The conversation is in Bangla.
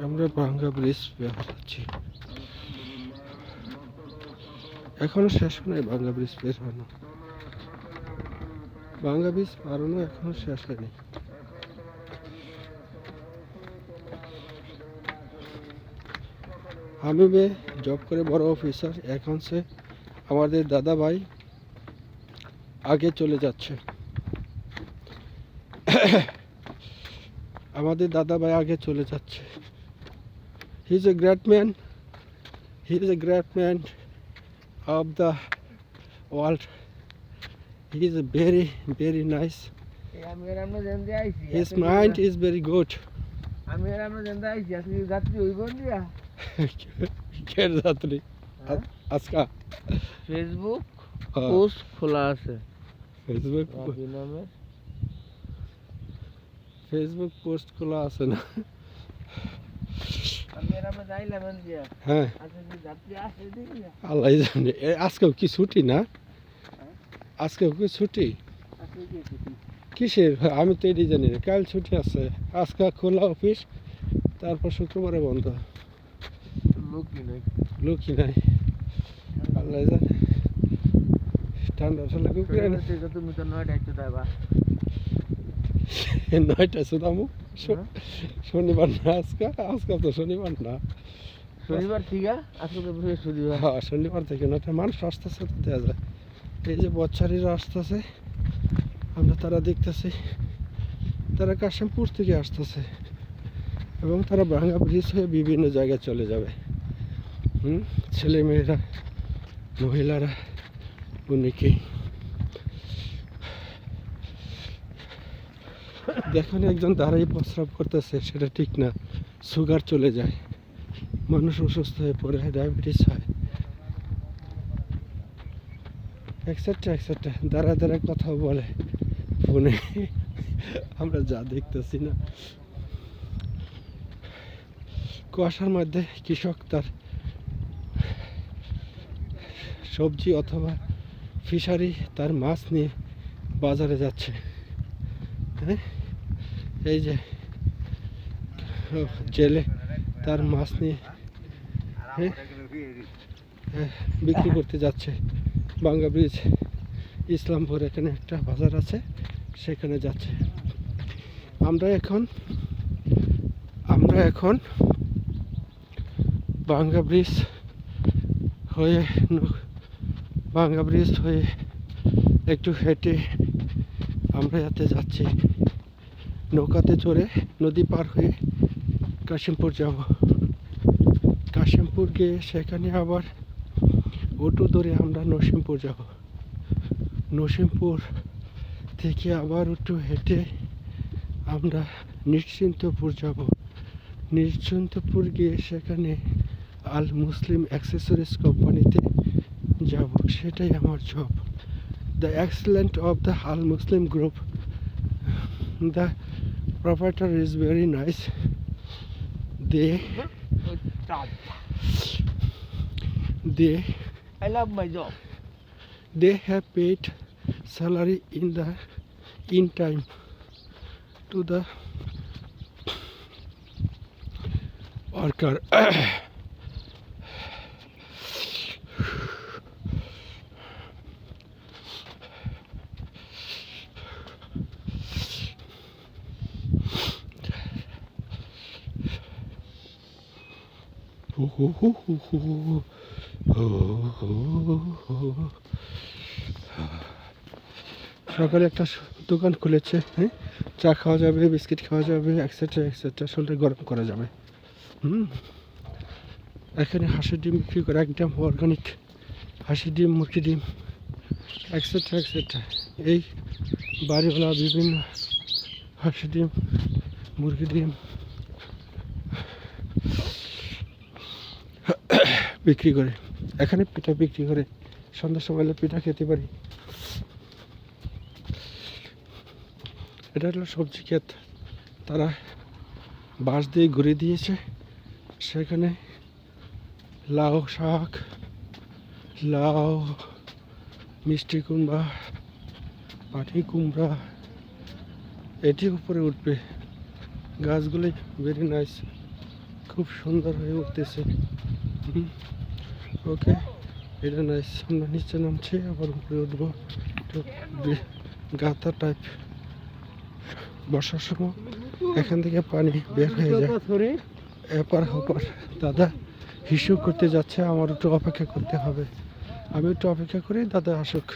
আমরা ভাঙ্গা ব্রিজ বেরোচ্ছি। এখনো শেষ হয়নি ভাঙ্গা ব্রিজ বেরোনো। ভাঙ্গা ব্রিজ পারানো এখনো শেষ হয়নি। আমি জব করে বড় অফিসার, এখন সে আমাদের দাদা ভাই আগে চলে যাচ্ছে। আমাদের দাদা ভাই আগে চলে যাচ্ছে। He is a great man, he is a great man of the world. He is very, very nice. His mind is very good. কেন যাত্রী আজকা ফেসবুক পোস্ট খোলা আছে। ফেসবুক পোস্ট খোলা আছে না? হ্যাঁ, আল্লাহ জানে। আজকেও কি ছুটি না? আজকেও কি ছুটি? কিসের? আমি তো এটাই জানি না। কাল ছুটি আছে, আজকে খোলা অফিস, তারপর শুক্রবারে বন্ধ। লোকই নাই, আল্লাহ জানে। ঠান্ডা ঠান্ডা কুকুরে তুমি তো 9টায় চুদাবা। 9টায় শুধামু? শনিবার না আজকে? আজকে তো শনিবার না। শনিবার ঠিক আছে, আজকে তো বৃহস্পতিবার। হ্যাঁ, শনিবার থেকে 9টায় মানুষ আসতেছে তো দেওয়া যায়। এই যে বচ্চারিরা আসতেছে, আমরা তারা দেখতেছি, তারা কাশিমপুর থেকে আসতেছে এবং তারা ভাঙ্গা ব্রিজ হয়ে বিভিন্ন জায়গায় চলে যাবে। ছেলেমেয়েরা, মহিলারা, অনেকেই। দেখুন, একজন দাঁড়িয়ে প্রস্রাব করতেছে, সেটা ঠিক না। সুগার চলে যায়, মানুষ অসুস্থ হয়ে পড়ে, ডায়াবেটিস হয়, এক্সেট্রা এক্সেট্রা। দাঁড়ায় দাঁড়ায় কথা বলে ফোনে, আমরা যা দেখতেছি না। কুয়াশার মধ্যে কৃষক তার সবজি অথবা ফিশারি, তার মাছ নিয়ে বাজারে যাচ্ছে। হ্যাঁ, এই যে জেলে তার মাছ নিয়ে বিক্রি করতে যাচ্ছে। ভাঙ্গা ব্রিজ, ইসলামপুর, এখানে একটা বাজার আছে, সেখানে যাচ্ছে। আমরা এখন ভাঙ্গা ব্রিজ হয়ে একটু হেঁটে আমরা যাতে যাচ্ছি। নৌকাতে চড়ে নদী পার হয়ে কাশিমপুর যাব। কাশিমপুর গিয়ে সেখানে আবার অটো ধরে আমরা নরসিংপুর যাব। নরসিংপুর থেকে আবার একটু হেঁটে আমরা নিশ্চিন্তপুর যাব। নিশ্চিন্তপুর গিয়ে সেখানে আল মুসলিম অ্যাক্সেসরিজ কোম্পানিতে যাব। সেটাই আমার job. The excellent of the Al Muslim group, the proprietor is very nice. I love my job. They have paid salary in time to the worker. সকালে একটা দোকান খুলেছে, হ্যাঁ, চা খাওয়া যাবে, বিস্কিট খাওয়া যাবে, এক্সেট্রা এক্সেট্রা, শরীরে গরম করা যাবে। এখানে হাঁসের ডিম বিক্রি করে, একদম অর্গানিক হাঁসের ডিম, মুরগি ডিম, এক্সেট্রা এক্সেট্রা। এই বাড়িওয়ালা বিভিন্ন হাঁসের ডিম, মুরগি ডিম বিক্রি করে। এখানে পিঠা বিক্রি করে, সন্ধ্যার সময় পিঠা খেতে পারি। এটা হলো সবজি ক্ষেত, তারা বাঁশ দিয়ে ঘুরে দিয়েছে। সেখানে লাউ শাক, লাউ, মিষ্টি কুমড়া, পাটি কুমড়া, এটি উপরে উঠবে। গাছগুলি ভেরি নাইস। খুব সুন্দর হয়ে উঠতেছে। ওকে, এটা নাইস। আমরা নিচে নামছি, আবার উপরে উঠবো। একটু গাতা টাইপ বর্ষার সময় এখান থেকে পানি বের হয়ে যায় এপার ওপার। দাদা হিসু করতে যাচ্ছে, আমার একটু অপেক্ষা করতে হবে। আমি একটু অপেক্ষা করি দাদা আসুক।